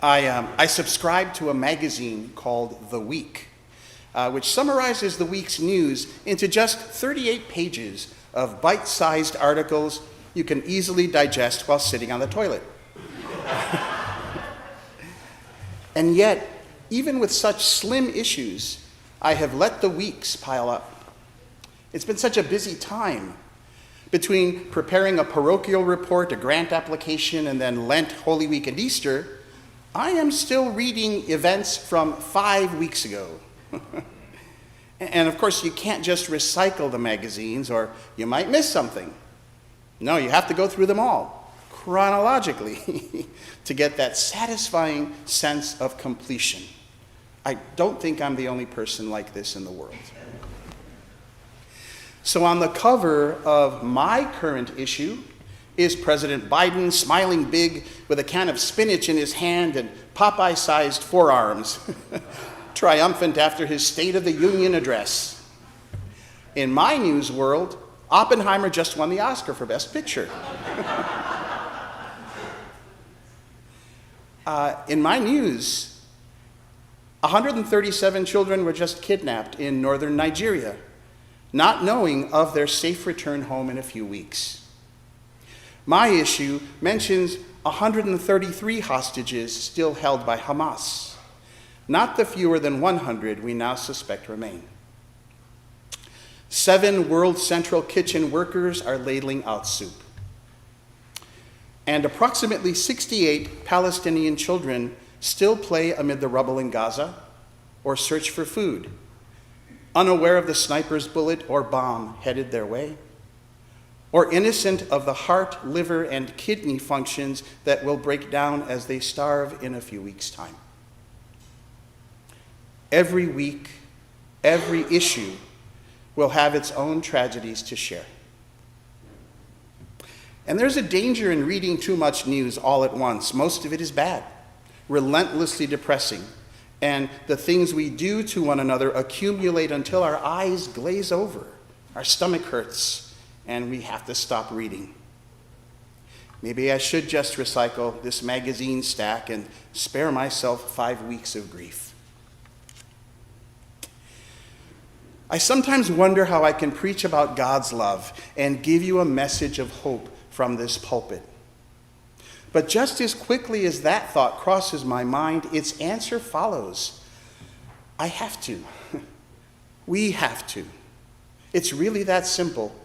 I subscribe to a magazine called The Week, which summarizes the week's news into just 38 pages of bite-sized articles you can easily digest while sitting on the toilet. And yet, even with such slim issues, I have let the weeks pile up. It's been such a busy time. Between preparing a parochial report, a grant application, and then Lent, Holy Week, and Easter, I am still reading events from 5 weeks ago. And of course, you can't just recycle the magazines or you might miss something. No, you have to go through them all, chronologically, to get that satisfying sense of completion. I don't think I'm the only person like this in the world. So on the cover of my current issue is President Biden smiling big with a can of spinach in his hand and Popeye-sized forearms, triumphant after his State of the Union address. In my news world, Oppenheimer just won the Oscar for Best Picture. In my news, 137 children were just kidnapped in northern Nigeria, not knowing of their safe return home in a few weeks. My issue mentions 133 hostages still held by Hamas, not the fewer than 100 we now suspect remain. 7 World Central Kitchen workers are ladling out soup. And approximately 68 Palestinian children still play amid the rubble in Gaza or search for food, unaware of the sniper's bullet or bomb headed their way, or innocent of the heart, liver, and kidney functions that will break down as they starve in a few weeks' time. Every week, every issue will have its own tragedies to share. And there's a danger in reading too much news all at once. Most of it is bad, relentlessly depressing, and the things we do to one another accumulate until our eyes glaze over, our stomach hurts, and we have to stop reading. Maybe I should just recycle this magazine stack and spare myself 5 weeks of grief. I sometimes wonder how I can preach about God's love and give you a message of hope from this pulpit. But just as quickly as that thought crosses my mind, its answer follows. I have to. We have to. It's really that simple.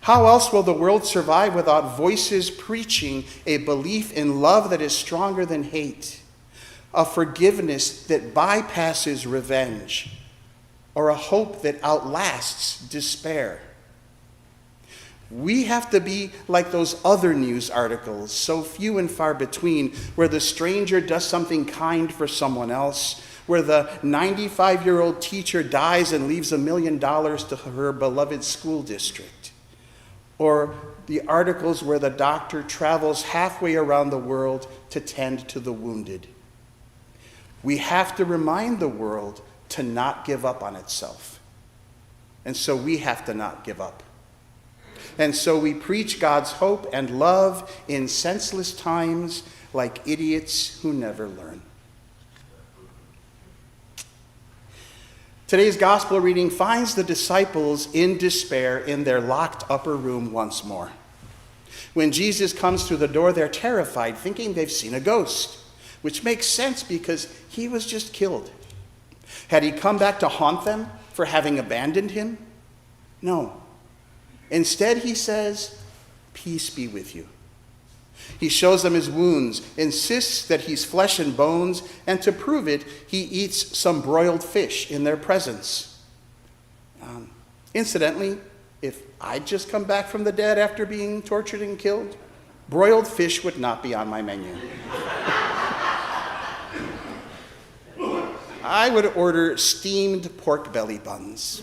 How else will the world survive without voices preaching a belief in love that is stronger than hate, a forgiveness that bypasses revenge, or a hope that outlasts despair? We have to be like those other news articles, so few and far between, where the stranger does something kind for someone else, where the 95-year-old teacher dies and leaves $1 million to her beloved school district, or the articles where the doctor travels halfway around the world to tend to the wounded. We have to remind the world to not give up on itself. And so we have to not give up. And so we preach God's hope and love in senseless times like idiots who never learn. Today's gospel reading finds the disciples in despair in their locked upper room once more. When Jesus comes through the door, they're terrified, thinking they've seen a ghost, which makes sense because he was just killed. Had he come back to haunt them for having abandoned him? No. Instead, he says, "Peace be with you." He shows them his wounds, insists that he's flesh and bones, and to prove it, he eats some broiled fish in their presence. Incidentally, if I'd just come back from the dead after being tortured and killed, broiled fish would not be on my menu. I would order steamed pork belly buns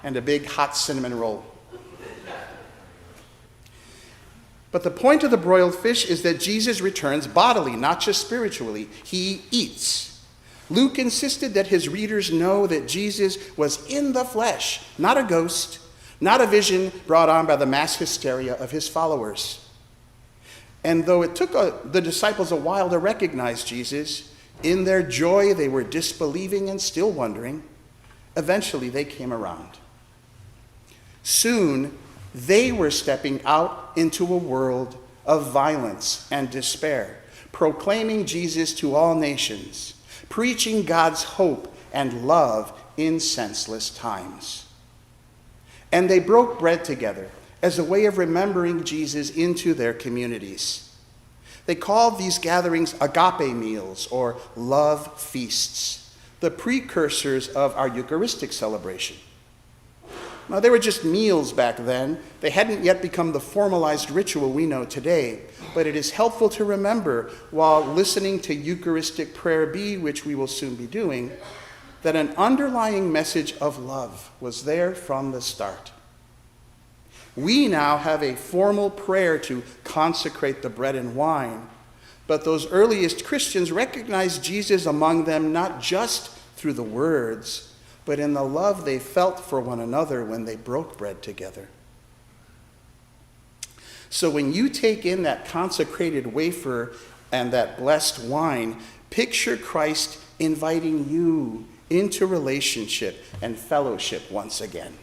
and a big hot cinnamon roll. But the point of the broiled fish is that Jesus returns bodily, not just spiritually. He eats. Luke insisted that his readers know that Jesus was in the flesh, not a ghost, not a vision brought on by the mass hysteria of his followers. And though it took the disciples a while to recognize Jesus, in their joy they were disbelieving and still wondering. Eventually they came around. Soon they were stepping out into a world of violence and despair, proclaiming Jesus to all nations, preaching God's hope and love in senseless times. And they broke bread together as a way of remembering Jesus into their communities. They called these gatherings agape meals or love feasts, the precursors of our Eucharistic celebration. Now, they were just meals back then. They hadn't yet become the formalized ritual we know today, but it is helpful to remember while listening to Eucharistic Prayer B, which we will soon be doing, that an underlying message of love was there from the start. We now have a formal prayer to consecrate the bread and wine, but those earliest Christians recognized Jesus among them not just through the words, but in the love they felt for one another when they broke bread together. So when you take in that consecrated wafer and that blessed wine, picture Christ inviting you into relationship and fellowship once again.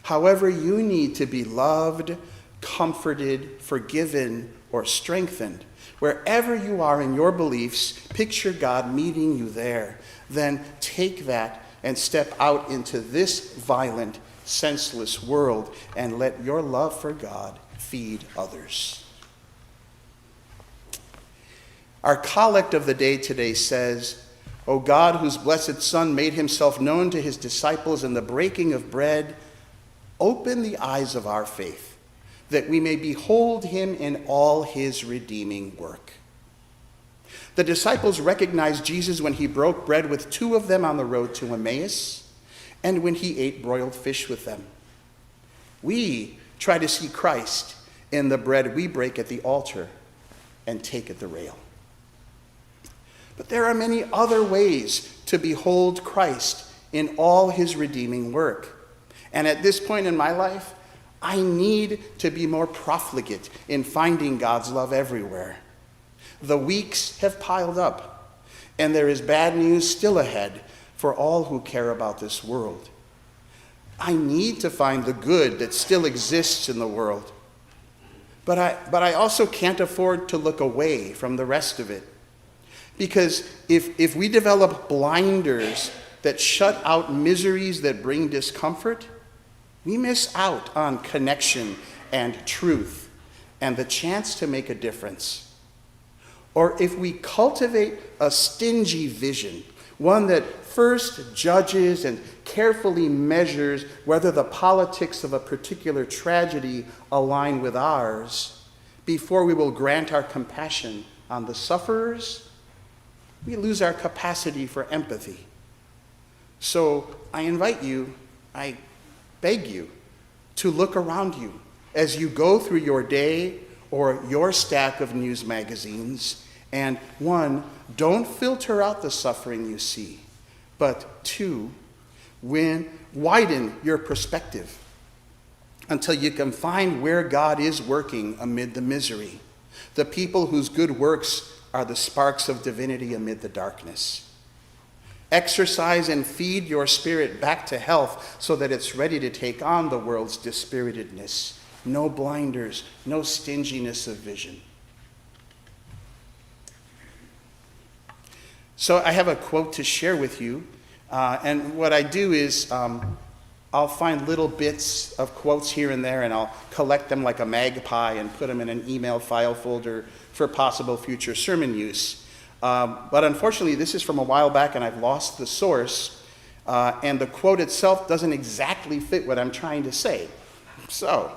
However you need to be loved, comforted, forgiven, or strengthened, wherever you are in your beliefs, picture God meeting you there. Then take that and step out into this violent, senseless world and let your love for God feed others. Our collect of the day today says, O God, whose blessed Son made himself known to his disciples in the breaking of bread, open the eyes of our faith, that we may behold him in all his redeeming work. The disciples recognized Jesus when he broke bread with two of them on the road to Emmaus, and when he ate broiled fish with them. We try to see Christ in the bread we break at the altar and take at the rail. But there are many other ways to behold Christ in all his redeeming work. And at this point in my life, I need to be more profligate in finding God's love everywhere. The weeks have piled up, and there is bad news still ahead for all who care about this world. I need to find the good that still exists in the world, but I also can't afford to look away from the rest of it. Because if we develop blinders that shut out miseries that bring discomfort, we miss out on connection and truth and the chance to make a difference. Or if we cultivate a stingy vision, one that first judges and carefully measures whether the politics of a particular tragedy align with ours, before we will grant our compassion on the sufferers, we lose our capacity for empathy. So I invite you, I beg you, to look around you as you go through your day or your stack of news magazines, and one, don't filter out the suffering you see, but two, widen your perspective until you can find where God is working amid the misery, the people whose good works are the sparks of divinity amid the darkness. Exercise and feed your spirit back to health so that it's ready to take on the world's dispiritedness. No blinders, no stinginess of vision. So I have a quote to share with you, and what I do is I'll find little bits of quotes here and there, and I'll collect them like a magpie and put them in an email file folder for possible future sermon use. But unfortunately, this is from a while back, and I've lost the source, and the quote itself doesn't exactly fit what I'm trying to say. So,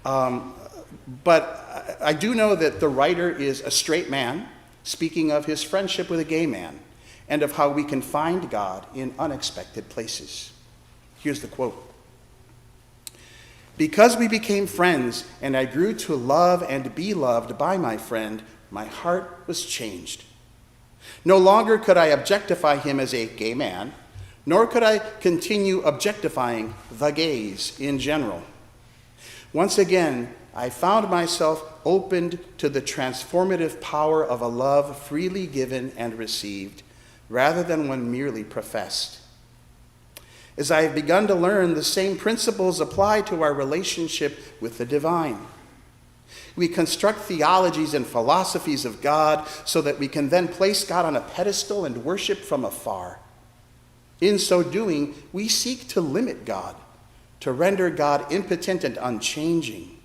but I do know that the writer is a straight man, speaking of his friendship with a gay man, and of how we can find God in unexpected places. Here's the quote. Because we became friends, and I grew to love and be loved by my friend, my heart was changed. No longer could I objectify him as a gay man, nor could I continue objectifying the gays in general. Once again, I found myself opened to the transformative power of a love freely given and received, rather than one merely professed. As I have begun to learn, the same principles apply to our relationship with the divine. We construct theologies and philosophies of God so that we can then place God on a pedestal and worship from afar. In so doing, we seek to limit God, to render God impotent and unchanging.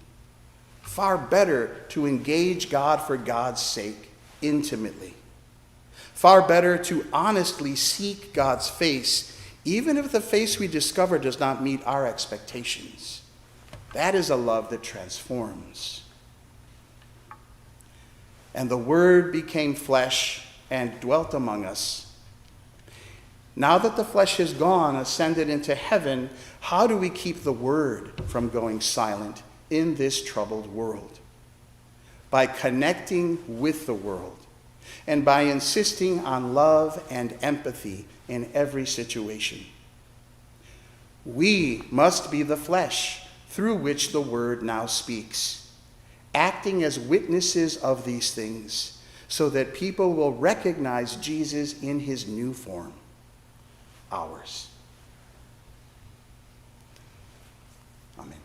Far better to engage God for God's sake intimately. Far better to honestly seek God's face, even if the face we discover does not meet our expectations. That is a love that transforms. And the Word became flesh and dwelt among us. Now that the flesh is gone, ascended into heaven, how do we keep the Word from going silent in this troubled world? By connecting with the world and by insisting on love and empathy in every situation. We must be the flesh through which the Word now speaks, acting as witnesses of these things so that people will recognize Jesus in his new form, ours. Amen.